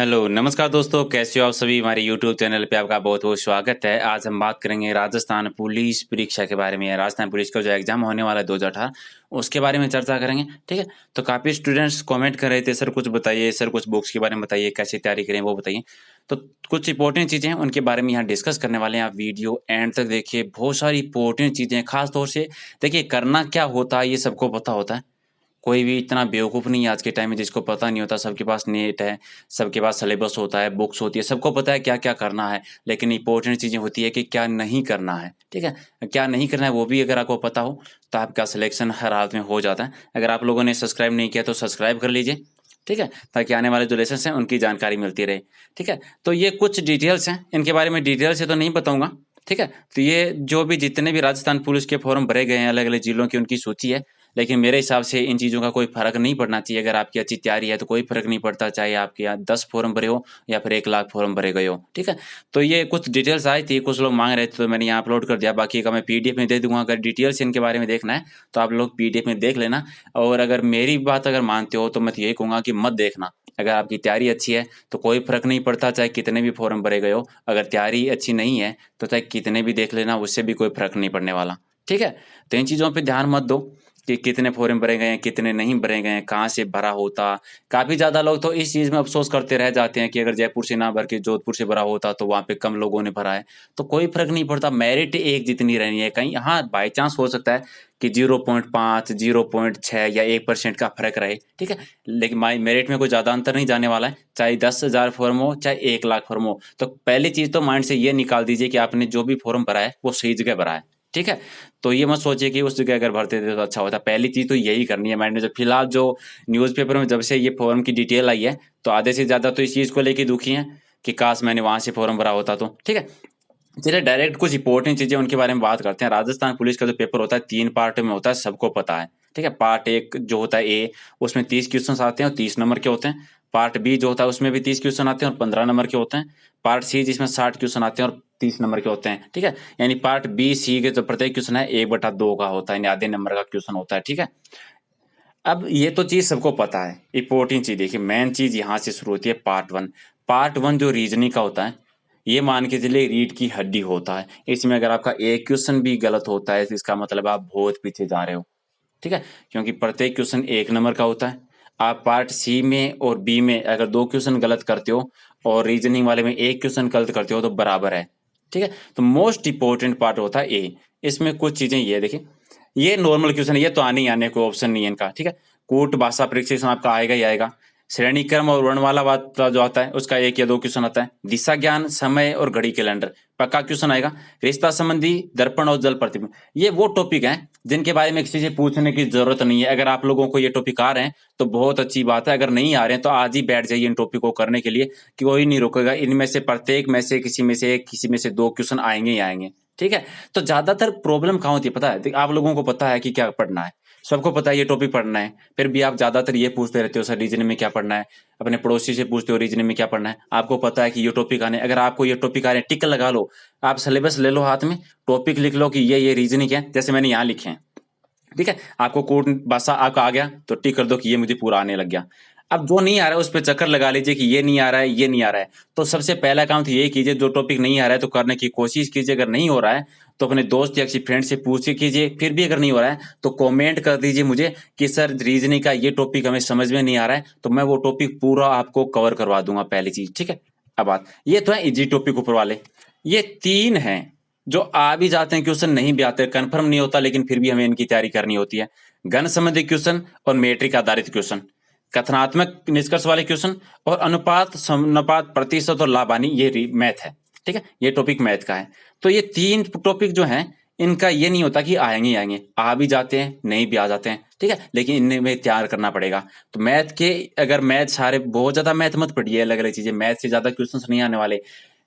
Hello, नमस्कार दोस्तों, कैसे हो आप सभी? हमारे यूट्यूब चैनल पे आपका बहुत-बहुत स्वागत है। आज हम बात करेंगे राजस्थान पुलिस परीक्षा के बारे में। राजस्थान पुलिस का जो एग्ज़ाम होने वाला है 2018 उसके बारे में चर्चा करेंगे, ठीक है? तो काफ़ी स्टूडेंट्स कमेंट कर रहे थे, सर कुछ बताइए, सर कुछ बुक्स के बारे में बताइए, कैसे तैयारी करें वो बताइए। तो कुछ इंपॉर्टेंट चीज़ें हैं, उनके बारे में यहाँ डिस्कस करने वाले हैं। आप वीडियो एंड तक देखिए, बहुत सारी इंपॉर्टेंट चीज़ें हैं, ख़ास तौर से देखिए करना क्या होता है, ये सबको पता होता है। कोई भी इतना बेवकूफ़ नहीं है आज के टाइम में जिसको पता नहीं होता, सबके पास नेट है, सबके पास सिलेबस होता है, बुक्स होती है, सबको पता है क्या-क्या करना है। लेकिन इम्पोर्टेंट चीज़ें होती है कि क्या नहीं करना है, ठीक है? क्या नहीं करना है वो भी अगर आपको पता हो, तो आपका सिलेक्शन हर हालत में हो जाता है। अगर आप लोगों ने सब्सक्राइब नहीं किया तो सब्सक्राइब कर लीजिए, ठीक है? ताकि आने वाले जो लेसन्स हैं उनकी जानकारी मिलती रहे, ठीक है? तो ये कुछ डिटेल्स हैं, इनके बारे में डिटेल से तो नहीं बताऊँगा, ठीक है? तो ये जो भी जितने भी राजस्थान पुलिस के फॉर्म भरे गए हैं, अलग-अलग जिलों की उनकी सूची है। लेकिन मेरे हिसाब से इन चीज़ों का कोई फ़र्क नहीं पड़ना चाहिए। अगर आपकी अच्छी तैयारी है तो कोई फ़र्क नहीं पड़ता, चाहे आपके यहाँ 10 फ़ॉर्म भरे हो या फिर 1 लाख फ़ॉर्म भरे गए हो, ठीक है? तो ये कुछ डिटेल्स आई थी, कुछ लोग माँग रहे थे तो मैंने यहाँ अपलोड कर दिया, बाकी का मैं पीडीएफ में दे दूँगा। अगर डिटेल्स इनके बारे में देखना है तो आप लोग पीडीएफ में देख लेना और अगर मेरी बात अगर मानते हो तो मैं तो यही कहूँगा कि मत देखना। अगर आपकी तैयारी अच्छी है तो कोई फ़र्क नहीं पड़ता चाहे कितने भी फ़ॉर्म भरे गए हो। अगर तैयारी अच्छी नहीं है तो चाहे कितने भी देख लेना, उससे भी कोई फ़र्क नहीं पड़ने वाला, ठीक है? तो इन चीज़ों पे ध्यान मत दो कि कितने फ़ॉर्म भरे गए हैं, कितने नहीं भरे गए हैं, कहाँ से भरा होता। काफ़ी ज़्यादा लोग तो इस चीज़ में अफ़सोस करते रह जाते हैं कि अगर जयपुर से ना भर के जोधपुर से भरा होता तो वहाँ पे कम लोगों ने भरा है। तो कोई फ़र्क नहीं पड़ता, मेरिट एक जितनी रहनी है। कहीं हाँ, बाय चांस हो सकता है कि 0.5, 0.6 या 1% का फ़र्क रहे, ठीक है? लेकिन माय मेरिट में कोई ज़्यादा अंतर नहीं जाने वाला है, चाहे 10,000 फ़ॉर्म हो, चाहे 1 लाख फ़ॉर्म हो। तो पहली चीज़ तो माइंड से ये निकाल दीजिए कि आपने जो भी फ़ॉर्म भरा है, वो सही जगह भरा है, ठीक है? तो ये मत सोचिए कि उस जगह अगर भरते थे तो अच्छा होता। पहली चीज़ तो यही करनी है मैंने जो फिलहाल जो न्यूज़पेपर में जब से ये फ़ॉर्म की डिटेल आई है, तो आधे से ज़्यादा तो इस चीज़ को लेके दुखी हैं कि काश मैंने वहाँ से फ़ॉर्म भरा होता तो, ठीक है? चलिए डायरेक्ट कुछ इंपॉर्टेंट चीज़ें उनके बारे में बात करते हैं। राजस्थान पुलिस का जो पेपर होता है 3 पार्ट में होता है, सबको पता है, ठीक है? पार्ट 1 जो होता है ए, उसमें 30 क्वेश्चन्स आते हैं और 30 नंबर के होते हैं। पार्ट बी जो होता है उसमें भी 30 क्वेश्चन आते हैं और 15 नंबर के होते हैं। पार्ट सी जिसमें 60 क्वेश्चन आते हैं और 30 नंबर के होते हैं, ठीक है? यानी पार्ट बी, सी के जो प्रत्येक क्वेश्चन है 1/2 का होता है, यानी आधे नंबर का क्वेश्चन होता है, ठीक है? अब ये तो चीज़ सबको पता है। इम्पोर्टेंट चीज़ देखिए, मेन चीज़ यहाँ से शुरू होती है पार्ट 1। पार्ट 1 जो रीज़निंग का होता है, ये मान के चलिए रीढ़ की हड्डी होता है। इसमें अगर आपका एक क्वेश्चन भी गलत होता है, तो इसका मतलब आप बहुत पीछे जा रहे हो, ठीक है? क्योंकि प्रत्येक क्वेश्चन 1 नंबर का होता है। आप पार्ट सी में और बी में अगर 2 क्वेश्चन गलत करते हो और रीज़निंग वाले में 1 क्वेश्चन गलत करते हो तो बराबर है, ठीक है? तो मोस्ट इम्पोर्टेंट पार्ट होता है ए। इसमें कुछ चीज़ें ये देखिए, ये नॉर्मल क्वेश्चन है, ये तो आने ही आने कोई ऑप्शन नहीं है इनका, ठीक है? कूट भाषा परीक्षण आपका आएगा ही आएगा। श्रेणी क्रम और वर्णमाला वाद का जो आता है उसका 1 या 2 क्वेश्चन आता है। दिशा ज्ञान, समय और घड़ी कैलेंडर पक्का क्वेश्चन आएगा। रिश्ता संबंधी, दर्पण और जल प्रतिबिंब, ये वो टॉपिक हैं जिनके बारे में किसी से पूछने की ज़रूरत नहीं है। अगर आप लोगों को ये टॉपिक आ रहे हैं तो बहुत अच्छी बात है, अगर नहीं आ रहे हैं तो आज ही बैठ जाइए इन टॉपिक को करने के लिए, कि कोई नहीं रोकेगा। इनमें से प्रत्येक में से किसी में से 1, किसी में से 2 क्वेश्चन आएँगे ही आएँगे, ठीक है? तो ज़्यादातर प्रॉब्लम कहाँ होती है पता है? आप लोगों को पता है कि क्या पढ़ना है, सबको पता है ये टॉपिक पढ़ना है, फिर भी आप ज़्यादातर ये पूछते रहते हो सर रीज़निंग में क्या पढ़ना है? अपने पड़ोसी से पूछते हो रीज़निंग में क्या पढ़ना है? आपको पता है कि ये टॉपिक आने हैं, अगर आपको ये टॉपिक आ रहे हैं टिक लगा लो, आप सिलेबस ले लो हाथ में, टॉपिक लिख लो कि ये रीज़निंग है, जैसे मैंने यहाँ लिखे हैं। ठीक है? आपको कोड भाषा आपका आ गया तो टिक कर दो कि ये मुझे पूरा आने लग गया। अब जो नहीं आ रहा है उस पे चक्कर लगा लीजिए कि ये नहीं आ रहा है, ये नहीं आ रहा है। तो सबसे पहला काम तो यही कीजिए, जो टॉपिक नहीं आ रहा है तो करने की कोशिश कीजिए, अगर नहीं हो रहा है तो अपने दोस्त या किसी फ्रेंड से पूछ के कीजिए, फिर भी अगर नहीं हो रहा है तो कमेंट कर दीजिए मुझे कि सर रीज़निंग का ये टॉपिक हमें समझ में नहीं आ रहा है, तो मैं वो टॉपिक पूरा आपको कवर करवा दूँगा पहली चीज़, ठीक है? अब बात ये तो है ईज़ी टॉपिक ऊपर वाले। ये 3 हैं जो आ भी जाते हैं क्वेश्चन, नहीं भी आते, कन्फर्म नहीं होता लेकिन फिर भी हमें इनकी तैयारी करनी होती है। घन संबंधी क्वेश्चन और मैट्रिक आधारित क्वेश्चन, कथनात्मक निष्कर्ष वाले क्वेश्चन और अनुपात, समानुपात, प्रतिशत और लाभ हानि, ये मैथ है, ठीक है? ये टॉपिक मैथ का है। तो ये 3 टॉपिक जो हैं, इनका ये नहीं होता कि आएँगे ही आएँगे, आ भी जाते हैं, नहीं भी आ जाते हैं, ठीक है? लेकिन इनमें में तैयार करना पड़ेगा। तो मैथ के अगर मैथ सारे बहुत ज़्यादा मैथ मत पढ़िए, अलग-अलग चीज़ें, मैथ से ज़्यादा क्वेश्चन्स नहीं आने वाले।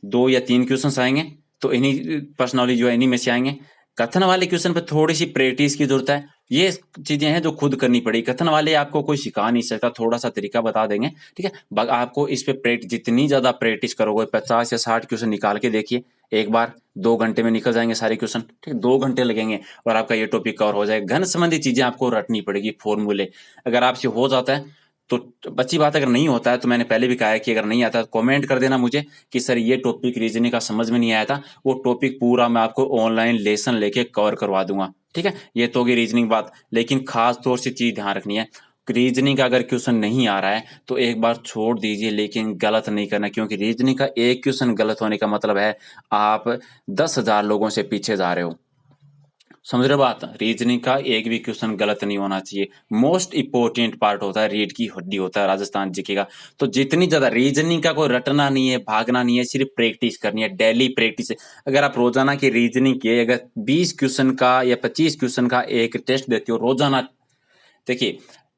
2 या 3 क्वेश्चन्स आएँगे, तो इन्हीं पर्सनली जो है इन्हीं में से आएँगे। कथन वाले क्वेश्चन पे थोड़ी-सी प्रैक्टिस की ज़रूरत है। ये चीज़ें हैं जो खुद करनी पड़ेगी। कथन वाले आपको कोई सिखा नहीं सकता, थोड़ा-सा तरीका बता देंगे, ठीक है? आपको इस पे जितनी ज़्यादा प्रैक्टिस करोगे, 50 या 60 क्वेश्चन निकाल के देखिए, एक बार 2 घंटे में निकल जाएँगे सारे क्वेश्चन, ठीक है? 2 घंटे लगेंगे और आपका ये टॉपिक कवर हो जाएगा। घन संबंधी चीज़ें आपको रटनी पड़ेगी, फ़ॉर्मूले। अगर आपसे हो जाता है, तो अच्छी बात, अगर नहीं होता है तो मैंने पहले भी कहा है कि अगर नहीं आता तो कमेंट कर देना मुझे कि सर ये टॉपिक रीजनिंग का समझ में नहीं आया था, वो टॉपिक पूरा मैं आपको ऑनलाइन लेसन लेके कवर करवा दूंगा। ठीक है, ये तो होगी रीजनिंग बात। लेकिन खास तौर से चीज ध्यान रखनी है, रीजनिंग का अगर क्वेश्चन नहीं आ रहा है तो एक बार छोड़ दीजिए, लेकिन गलत नहीं करना, क्योंकि रीजनिंग का एक क्वेश्चन गलत होने का मतलब है आप 10,000 लोगों से पीछे जा रहे हो। समझ रहे हो बात? रीजनिंग का एक भी क्वेश्चन गलत नहीं होना चाहिए। मोस्ट इंपोर्टेंट पार्ट होता है, रीढ़ की हड्डी होता है राजस्थान जीके का। तो जितनी ज्यादा रीजनिंग का कोई रटना नहीं है, भागना नहीं है, सिर्फ प्रैक्टिस करनी है, डेली प्रैक्टिस। अगर आप रोजाना की रीजनिंग के अगर 20 क्वेश्चन का या 25 क्वेश्चन का एक टेस्ट देते हो रोजाना, देखिए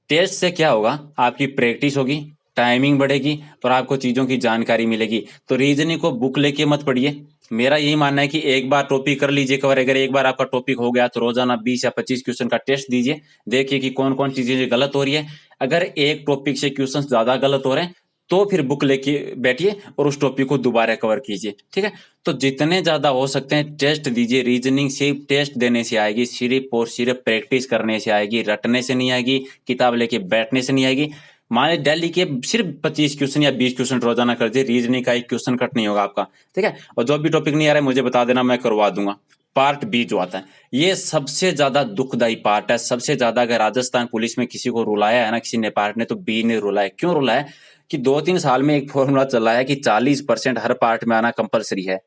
टेस्ट से क्या होगा, आपकी प्रैक्टिस होगी, टाइमिंग बढ़ेगी और आपको चीजों की जानकारी मिलेगी। तो रीजनिंग को बुक लेके मत पढ़िए। मेरा यही मानना है कि एक बार टॉपिक कर लीजिए कवर। अगर एक बार आपका टॉपिक हो गया तो रोजाना 20 या 25 क्वेश्चन का टेस्ट दीजिए, देखिए कि कौन कौन चीजें गलत हो रही है। अगर एक टॉपिक से क्वेश्चन ज्यादा गलत हो रहे हैं तो फिर बुक लेके बैठिए और उस टॉपिक को दोबारा कवर कीजिए। ठीक है, तो जितने ज्यादा हो सकते हैं टेस्ट दीजिए। रीजनिंग सिर्फ टेस्ट देने से आएगी, सिर्फ और सिर्फ प्रैक्टिस करने से आएगी, रटने से नहीं आएगी, किताब लेके बैठने से नहीं आएगी। मान डेली के सिर्फ 25 क्वेश्चन या 20 क्वेश्चन रोजाना कर दिए, रीजनिंग का एक क्वेश्चन कट नहीं होगा आपका। ठीक है, और जो भी टॉपिक नहीं आ रहा है मुझे बता देना, मैं करवा दूंगा। पार्ट बी जो आता है, ये सबसे ज्यादा दुखदायी पार्ट है। सबसे ज्यादा अगर राजस्थान पुलिस में किसी को रुलाया है ना किसी ने पार्ट ने, तो बी ने रुलाया। क्यों रुलाया? कि 2-3 साल में एक फॉर्मूला चला है कि 40% हर पार्ट में आना कंपलसरी है।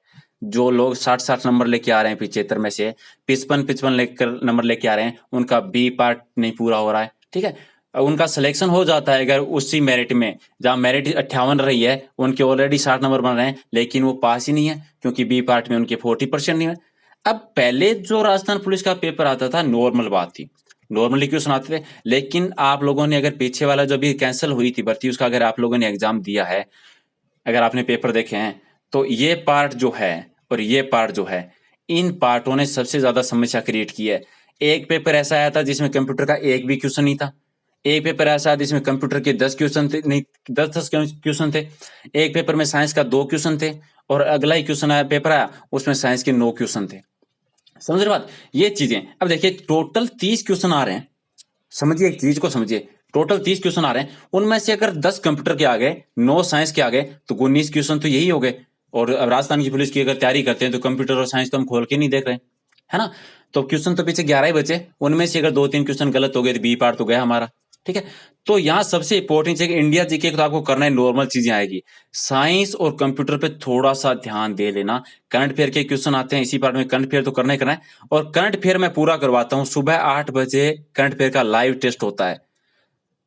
जो लोग 60-60 नंबर लेके आ रहे हैं 75 में से 55-55 लेकर नंबर लेके आ रहे हैं, उनका बी पार्ट नहीं पूरा हो रहा है। ठीक है, उनका सिलेक्शन हो जाता है अगर उसी मेरिट में, जहां मेरिट 58 रही है, उनके ऑलरेडी 60 नंबर बन रहे हैं, लेकिन वो पास ही नहीं है क्योंकि बी पार्ट में उनके 40% नहीं है। अब पहले जो राजस्थान पुलिस का पेपर आता था नॉर्मल बात थी, नॉर्मली क्यों सुनाते थे। लेकिन आप लोगों ने अगर पीछे वाला जो भी कैंसिल हुई थी भर्ती, उसका अगर आप लोगों ने एग्जाम दिया है, अगर आपने पेपर देखे हैं, तो ये पार्ट जो है और ये पार्ट जो है, इन पार्टों ने सबसे ज्यादा समस्या क्रिएट की है। एक पेपर ऐसा आया था जिसमें कंप्यूटर का एक भी क्वेश्चन नहीं था। एक पेपर ऐसा जिसमें कंप्यूटर के 10 क्वेश्चन थे, नहीं 10 क्वेश्चन थे। एक पेपर में साइंस का 2 क्वेश्चन थे और अगला ही क्वेश्चन आया पेपर आया उसमें साइंस के 9 क्वेश्चन थे। समझ रहे बात? ये चीजें अब देखिए, टोटल 30 क्वेश्चन आ रहे हैं। समझिए एक चीज को समझिए, टोटल 30 क्वेश्चन आ रहे हैं, उनमें से अगर 10 कंप्यूटर के आ गए, 9 साइंस के आ गए, तो 19 क्वेश्चन तो यही हो गए। और अब राजस्थान की पुलिस की अगर तैयारी करते हैं तो कंप्यूटर और साइंस तो हम खोल के नहीं देख रहे, है ना? तो क्वेश्चन तो पीछे 11 ही बचे, उनमें से अगर 2-3 क्वेश्चन गलत हो गए तो बी पार्ट तो गया हमारा। ठीक है, तो यहाँ सबसे इंपॉर्टेंट है कि इंडिया जीके तो आपको करना है, नॉर्मल चीजें आएगी। साइंस और कंप्यूटर पे थोड़ा सा ध्यान दे लेना। करंट अफेयर के क्वेश्चन आते हैं इसी पार्ट में, करंट अफेयर तो करना ही करना है। और करंट अफेयर मैं पूरा करवाता हूँ, सुबह 8 बजे करंट अफेयर का लाइव टेस्ट होता है।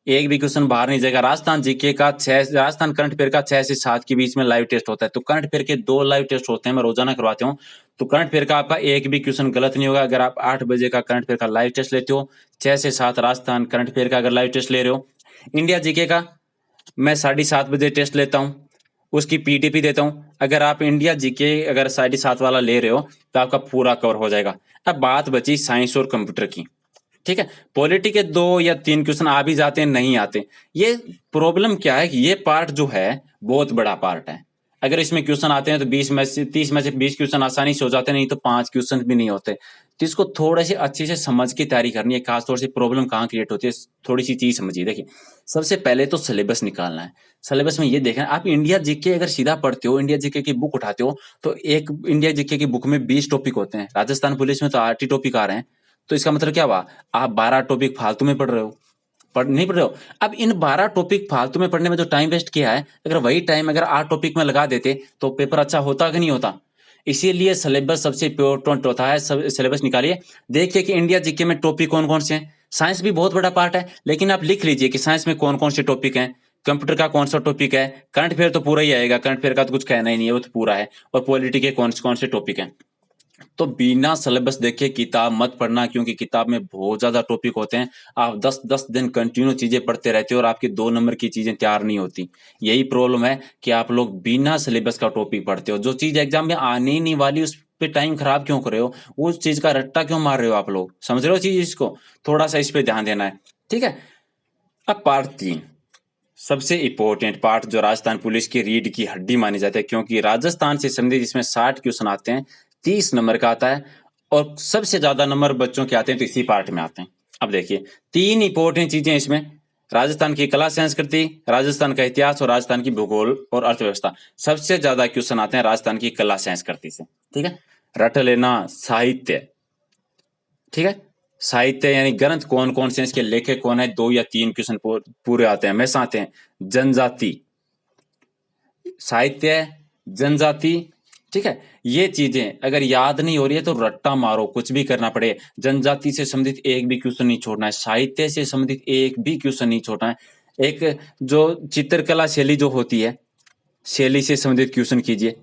एक भी क्वेश्चन बाहर नहीं जाएगा। राजस्थान जीके का 6, राजस्थान करंट अफेयर का 6 से 7 के बीच में लाइव टेस्ट होता है। तो करंट अफेयर के 2 लाइव टेस्ट होते हैं, मैं रोजाना करवाता हूँ। तो करंट अफेयर का आपका एक भी क्वेश्चन गलत नहीं होगा अगर आप 8 बजे का करंट अफेयर का लाइव टेस्ट लेते हो। 6 से 7 राजस्थान करंट अफेयर का अगर लाइव टेस्ट ले रहे हो। इंडिया जीके का मैं 7:30 बजे टेस्ट लेता हूँ, उसकी पीडीपी देता हूँ। अगर आप इंडिया जीके अगर 7:30 वाला ले रहे हो तो आपका पूरा कवर हो जाएगा। अब बात बची साइंस और कंप्यूटर की। ठीक है, पॉलिटी के 2 या 3 क्वेश्चन आ भी जाते हैं, नहीं आते। ये प्रॉब्लम क्या है कि ये पार्ट जो है बहुत बड़ा पार्ट है। अगर इसमें क्वेश्चन आते हैं तो 20 में से 30 में से 20 क्वेश्चन आसानी से हो जाते हैं, नहीं तो 5 क्वेश्चन भी नहीं होते। तो इसको थोड़ा सी अच्छे से समझ के तैयारी करनी है। खासतौर से प्रॉब्लम कहाँ क्रिएट होती है, थोड़ी सी चीज समझिए। देखिए, सबसे पहले तो सिलेबस निकालना है। सिलेबस में ये देखना, आप इंडिया जीके अगर सीधा पढ़ते हो, इंडिया जीके की बुक उठाते हो, तो एक इंडिया जीके की बुक में 20 टॉपिक होते हैं। राजस्थान पुलिस में तो 8 ही टॉपिक आ रहे हैं। तो इसका मतलब क्या हुआ, आप 12 टॉपिक फालतू में पढ़ रहे हो, नहीं पढ़ रहे हो। अब इन 12 टॉपिक फालतू में पढ़ने में जो टाइम वेस्ट किया है, अगर वही टाइम अगर 8 टॉपिक में लगा देते तो पेपर अच्छा होता कि नहीं होता। इसीलिए सिलेबस सबसे इम्पोर्टेंट होता है। सिलेबस निकालिए, देखिए कि इंडिया जीके में टॉपिक कौन कौन से हैं। साइंस भी बहुत बड़ा पार्ट है, लेकिन आप लिख लीजिए कि साइंस में कौन कौन से टॉपिक हैं, कंप्यूटर का कौन सा टॉपिक है। करंट अफेयर तो पूरा ही आएगा, करंट अफेयर का तो कुछ कहना ही नहीं है, वो तो पूरा है। और पॉलिटी के कौन कौन से टॉपिक हैं। तो बिना सिलेबस देखे किताब मत पढ़ना, क्योंकि किताब में बहुत ज्यादा टॉपिक होते हैं। आप 10-10 दिन कंटिन्यू चीजें पढ़ते रहते हो और आपके 2 नंबर की चीजें तैयार नहीं होती। यही प्रॉब्लम है कि आप लोग बिना सिलेबस का टॉपिक पढ़ते हो। जो चीज एग्जाम में आने ही नहीं वाली उस पे टाइम खराब क्यों कर रहे हो, उस चीज का रट्टा क्यों मार रहे हो आप लोग। समझ रहे हो चीज, इसको थोड़ा सा इस पे ध्यान देना है। ठीक है, अब पार्ट 3, सबसे इंपॉर्टेंट पार्ट, जो राजस्थान पुलिस की रीढ़ की हड्डी मानी जाती है, क्योंकि राजस्थान से संबंधित इसमें 60 क्वेश्चन आते हैं, 30 नंबर का आता है और सबसे ज्यादा नंबर बच्चों के आते हैं तो इसी पार्ट में आते हैं। अब देखिए 3 इंपॉर्टेंट चीजें इसमें, राजस्थान की कला संस्कृति, राजस्थान का इतिहास और राजस्थान की भूगोल और अर्थव्यवस्था। सबसे ज्यादा क्वेश्चन आते हैं राजस्थान की कला संस्कृति से, ठीक है। रट लेना साहित्य, ठीक है। साहित्य यानी ग्रंथ कौन कौन से, इसके लेखक कौन है, 2 या 3 क्वेश्चन पूरे आते हैं, हमेशा आते हैं। जनजाति, साहित्य, जनजाति, ठीक है। ये चीजें अगर याद नहीं हो रही है तो रट्टा मारो, कुछ भी करना पड़े। जनजाति से संबंधित एक भी क्वेश्चन नहीं छोड़ना है, साहित्य से संबंधित एक भी क्वेश्चन नहीं छोड़ना है। एक जो चित्रकला शैली जो होती है, शैली से संबंधित क्वेश्चन कीजिए।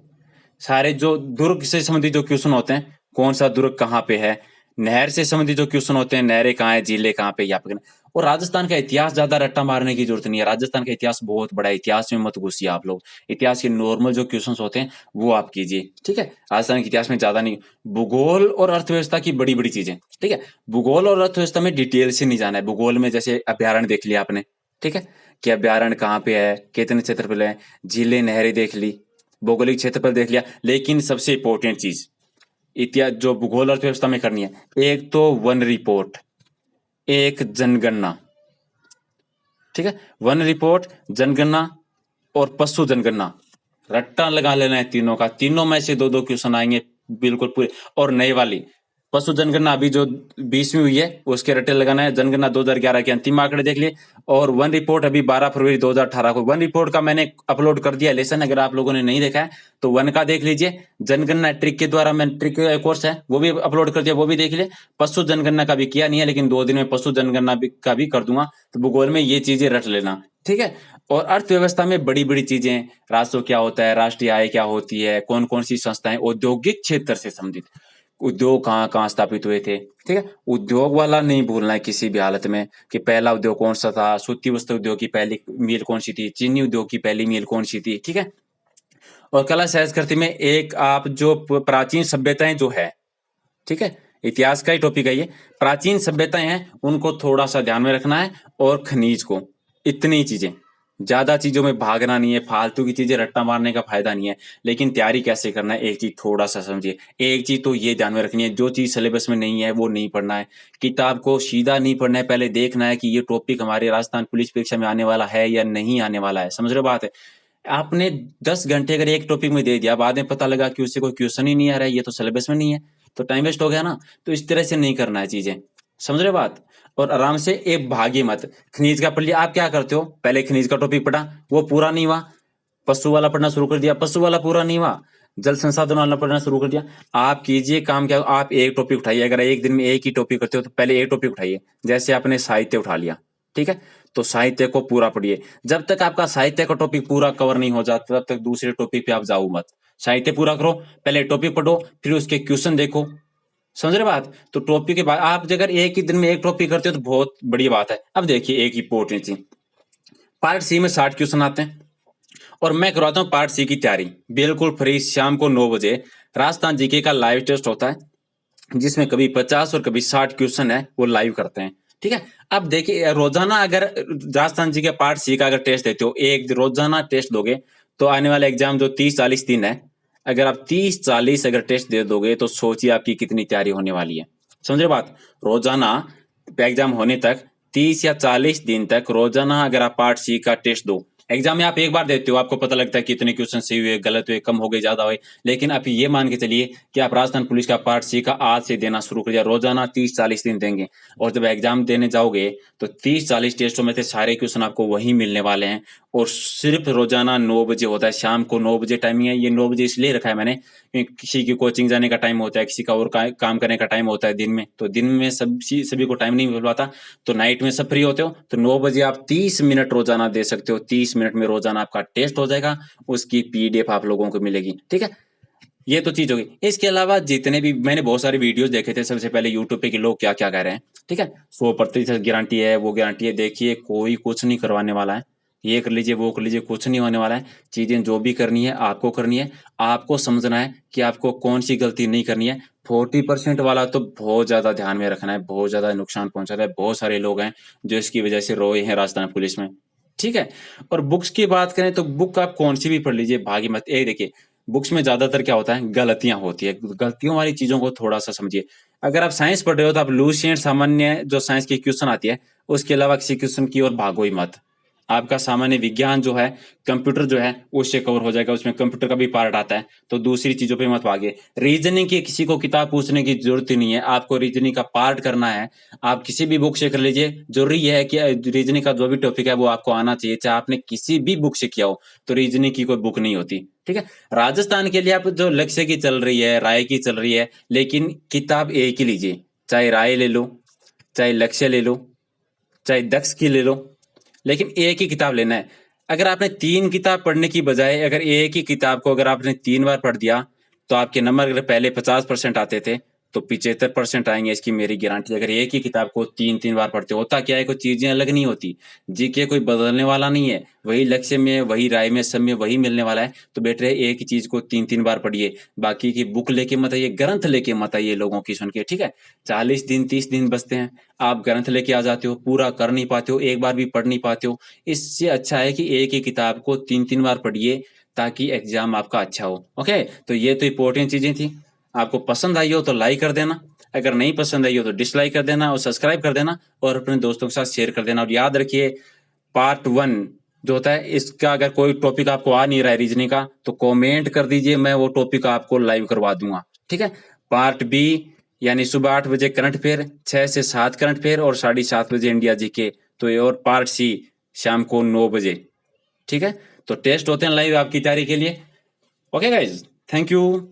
सारे जो दुर्ग से संबंधित जो क्वेश्चन होते हैं, कौन सा दुर्ग कहाँ पे है, नहर से संबंधित जो क्वेश्चन होते हैं, नहरें कहाँ है, झीलें कहाँ पे, या पे। और राजस्थान का इतिहास ज्यादा रट्टा मारने की जरूरत नहीं है, राजस्थान का इतिहास बहुत बड़ा है, इतिहास में मत घुसिए आप लोग। इतिहास के नॉर्मल जो क्वेश्चन होते हैं वो आप कीजिए, ठीक है। राजस्थान के इतिहास में ज्यादा नहीं। भूगोल और अर्थव्यवस्था की बड़ी बड़ी चीजें, ठीक है। भूगोल और अर्थव्यवस्था में डिटेल से नहीं जाना है। भूगोल में जैसे अभ्यारण्य देख लिया आपने, ठीक है, कि अभ्यारण्य कहाँ पे है, कितने क्षेत्रफल है, झीलें नहरें देख ली, भौगोलिक क्षेत्रफल देख लिया। लेकिन सबसे इंपॉर्टेंट चीज इतिहास जो भूगोल अर्थव्यवस्था में करनी है, एक तो वन रिपोर्ट, एक जनगणना, ठीक है। वन रिपोर्ट, जनगणना और पशु जनगणना, रट्टा लगा लेना है तीनों का। तीनों में से 2-2 क्वेश्चन आएंगे बिल्कुल पूरे। और नई वाली पशु जनगणना अभी जो 20वीं हुई है उसके रट्टे लगाना है। जनगणना 2011 के अंतिम आंकड़े देख लिए। और वन रिपोर्ट अभी 12 फरवरी 2018 को, वन रिपोर्ट का मैंने अपलोड कर दिया लेसन, अगर आप लोगों ने नहीं देखा है तो वन का देख लीजिए। जनगणना ट्रिक के द्वारा, मैंने ट्रिक कोर्स है वो भी अपलोड कर दिया, वो भी देख लिए। पशु जनगणना का भी किया नहीं है, लेकिन 2 दिन में पशु जनगणना का भी कर दूंगा। तो भूगोल में ये चीजें रट लेना, ठीक है। और अर्थव्यवस्था में बड़ी बड़ी चीजें, राजस्व क्या होता है, राष्ट्रीय आय क्या होती है, कौन कौन सी संस्थाएं, औद्योगिक क्षेत्र से संबंधित उद्योग कहाँ कहाँ स्थापित हुए थे, ठीक है। उद्योग वाला नहीं भूलना है किसी भी हालत में, कि पहला उद्योग कौन सा था, सूती वस्त्र उद्योग की पहली मील कौन सी थी, चीनी उद्योग की पहली मील कौन सी थी, ठीक है। और कला संस्कृति में एक आप जो प्राचीन सभ्यताएं जो है, ठीक है, इतिहास का ही टॉपिक है ये, प्राचीन सभ्यताएं हैं उनको थोड़ा सा ध्यान में रखना है। और खनिज को, इतनी चीजें, ज्यादा चीजों में भागना नहीं है, फालतू की चीजें रट्टा मारने का फायदा नहीं है। लेकिन तैयारी कैसे करना है, एक चीज थोड़ा सा समझिए। एक चीज तो ये ध्यान में रखनी है, जो चीज सिलेबस में नहीं है वो नहीं पढ़ना है। किताब को सीधा नहीं पढ़ना है, पहले देखना है कि ये टॉपिक हमारे राजस्थान पुलिस परीक्षा में आने वाला है या नहीं आने वाला है। समझ रहे हो बात है। आपने 10 घंटे अगर एक टॉपिक में दे दिया, बाद में पता लगा कि उससे कोई क्वेश्चन ही नहीं आ रहा है, ये तो सिलेबस में नहीं है, तो टाइम वेस्ट हो गया ना। तो इस तरह से नहीं करना है चीजें, समझ रहे हो बात। और आराम से एक भागी मत। खनिज का पढ़ लिया, आप क्या करते हो, पहले खनिज का टॉपिक पढ़ा, वो पूरा नहीं हुआ, पशु वाला पढ़ना शुरू कर दिया, पशु वाला पूरा नहीं हुआ, जल संसाधन वाला पढ़ना शुरू कर दिया। आप कीजिए काम क्या, आप एक टॉपिक उठाइए। अगर एक दिन में एक ही टॉपिक करते हो तो पहले एक टॉपिक उठाइए। जैसे आपने साहित्य उठा लिया, ठीक है, तो साहित्य को पूरा पढ़िए। जब तक आपका साहित्य का टॉपिक पूरा कवर नहीं हो जाता तब तक दूसरे टॉपिक पे आप जाओ मत। साहित्य पूरा करो, पहले टॉपिक पढ़ो, फिर उसके क्वेश्चन देखो। समझ रहे बात। तो टॉपिक के बाद आप अगर एक ही दिन में एक टॉपिक करते हो तो बहुत बड़ी बात है। अब देखिए एक इंपॉर्टेंट चीज, पार्ट सी में 60 क्वेश्चन आते हैं और मैं करवाता हूँ पार्ट सी की तैयारी बिल्कुल फ्री। शाम को 9 बजे राजस्थान जीके का लाइव टेस्ट होता है, जिसमें कभी 50 और कभी 60 क्वेश्चन है वो लाइव करते हैं, ठीक है। अब देखिए रोजाना अगर राजस्थान जी के पार्ट सी का अगर टेस्ट देते हो, एक रोजाना टेस्ट दोगे तो आने वाला एग्जाम जो 30-40 दिन है, अगर आप 30-40 अगर टेस्ट दे दोगे तो सोचिए आपकी कितनी तैयारी होने वाली है। समझ रहे बात। रोजाना एग्जाम होने तक 30 या 40 दिन तक रोजाना अगर आप पार्ट सी का टेस्ट दो, एग्जाम में आप एक बार देते हो, आपको पता लगता है कि इतने क्वेश्चन सही हुए, गलत हुए, कम हो गए, ज्यादा हुए। लेकिन आप ये मान के चलिए कि आप राजस्थान पुलिस का पार्ट सी का आज से देना शुरू कर दिया, रोजाना 30-40 दिन देंगे। और जब एग्जाम देने जाओगे तो 30-40 टेस्टों में से सारे क्वेश्चन आपको वही मिलने वाले हैं। और सिर्फ रोजाना 9 बजे होता है, शाम को 9 बजे टाइमिंग है। ये 9 बजे इसलिए रखा है मैंने, किसी की कोचिंग जाने का टाइम होता है, किसी का और काम करने का टाइम होता है दिन में, तो दिन में सभी को टाइम नहीं मिल पाता, तो नाइट में सब फ्री होते हो, तो 9 बजे आप 30 मिनट रोजाना दे सकते हो। 30 मिनट में रोजाना आपका टेस्ट हो जाएगा, उसकी पीडीएफ आप लोगों को मिलेगी, ठीक है। ये तो चीज होगी। इसके अलावा जितने भी मैंने बहुत सारे वीडियोस देखे थे सबसे पहले यूट्यूब पे कि लोग क्या क्या कह रहे हैं, ठीक है। 100% गारंटी है, वो गारंटी है। देखिए कोई कुछ नहीं करवाने वाला है, ये कर लीजिए वो कर लीजिए, कुछ नहीं होने वाला है। चीजें जो भी करनी है आपको करनी है। आपको समझना है कि आपको कौन सी गलती नहीं करनी है। 40% वाला तो बहुत ज्यादा ध्यान में रखना है, बहुत ज्यादा नुकसान पहुंचा रहा है। बहुत सारे लोग हैं जो इसकी वजह से रोए हैं राजस्थान पुलिस में, ठीक है। और बुक्स की बात करें तो बुक आप कौन सी भी पढ़ लीजिए, भागी मत। देखिए बुक्स में ज़्यादातर क्या होता है, गलतियाँ होती है। गलतियों वाली चीज़ों को थोड़ा-सा समझिए। अगर आप साइंस पढ़ रहे हो तो आप लुसेंट सामान्य जो साइंस की क्वेश्चन आती है, उसके अलावा किसी क्वेश्चन की ओर भागो ही मत। आपका सामान्य विज्ञान जो है, कंप्यूटर जो है, उससे कवर हो जाएगा, उसमें कंप्यूटर का भी पार्ट आता है, तो दूसरी चीज़ों पे मत भागिए। रीजनिंग की किसी को किताब पूछने की ज़रूरत ही नहीं है, आपको रीजनिंग का पार्ट करना है, आप किसी भी बुक से कर लीजिए। ज़रूरी ये है कि रीजनिंग का जो भी टॉपिक है वो आपको आना चाहिए, चाहे आपने किसी भी बुक से किया हो, तो रीजनिंग की कोई बुक नहीं होती, ठीक है? राजस्थान के लिए आप जो लक्ष्य की चल रही है, राय की चल रही है, लेकिन किताब एक ही लीजिए, चाहे राय ले लो, चाहे लक्ष्य ले लो, चाहे दक्ष की ले लो, लेकिन एक ही किताब लेना है। अगर आपने 3 किताब पढ़ने की बजाय अगर एक ही किताब को अगर आपने 3 बार पढ़ दिया, तो आपके नंबर अगर पहले 50% आते थे, तो 75% आएँगे, इसकी मेरी गारंटी। अगर एक ही किताब को 3-3 बार पढ़ते हो, होता क्या है, कोई चीज़ें अलग नहीं होती। जीके कोई बदलने वाला नहीं है, वही लक्ष्य में, वही राय में, सब में वही मिलने वाला है। तो बेटर है एक ही चीज़ को 3-3 बार पढ़िए, बाकी की बुक लेके मत आइए, ग्रंथ लेके मत आइए लोगों की सुन के, ठीक है? 40 दिन, 30 दिन बचते हैं, आप ग्रंथ लेके आ जाते हो, पूरा कर नहीं पाते हो, एक बार भी पढ़ नहीं पाते हो। इससे अच्छा है कि एक ही किताब को 3-3 बार पढ़िए, ताकि एग्जाम आपका अच्छा हो। ओके, तो ये तो इंपॉर्टेंट चीजें थी। आपको पसंद आई हो तो लाइक कर देना, अगर नहीं पसंद आई हो तो डिसलाइक कर देना और सब्सक्राइब कर देना और अपने दोस्तों के साथ शेयर कर देना। और याद रखिए, पार्ट 1 जो होता है, इसका अगर कोई टॉपिक आपको आ नहीं रहा है रीजनिंग का, तो कमेंट कर दीजिए, मैं वो टॉपिक आपको लाइव करवा दूंगा, ठीक है? पार्ट बी यानी सुबह 8 बजे करंट अफेयर, 6 से 7 करंट अफेयर और 7:30 बजे इंडिया जीके। तो ये, और पार्ट सी शाम को 9 बजे, ठीक है? तो टेस्ट होते हैं लाइव आपकी तैयारी के लिए। Okay guys, thank you.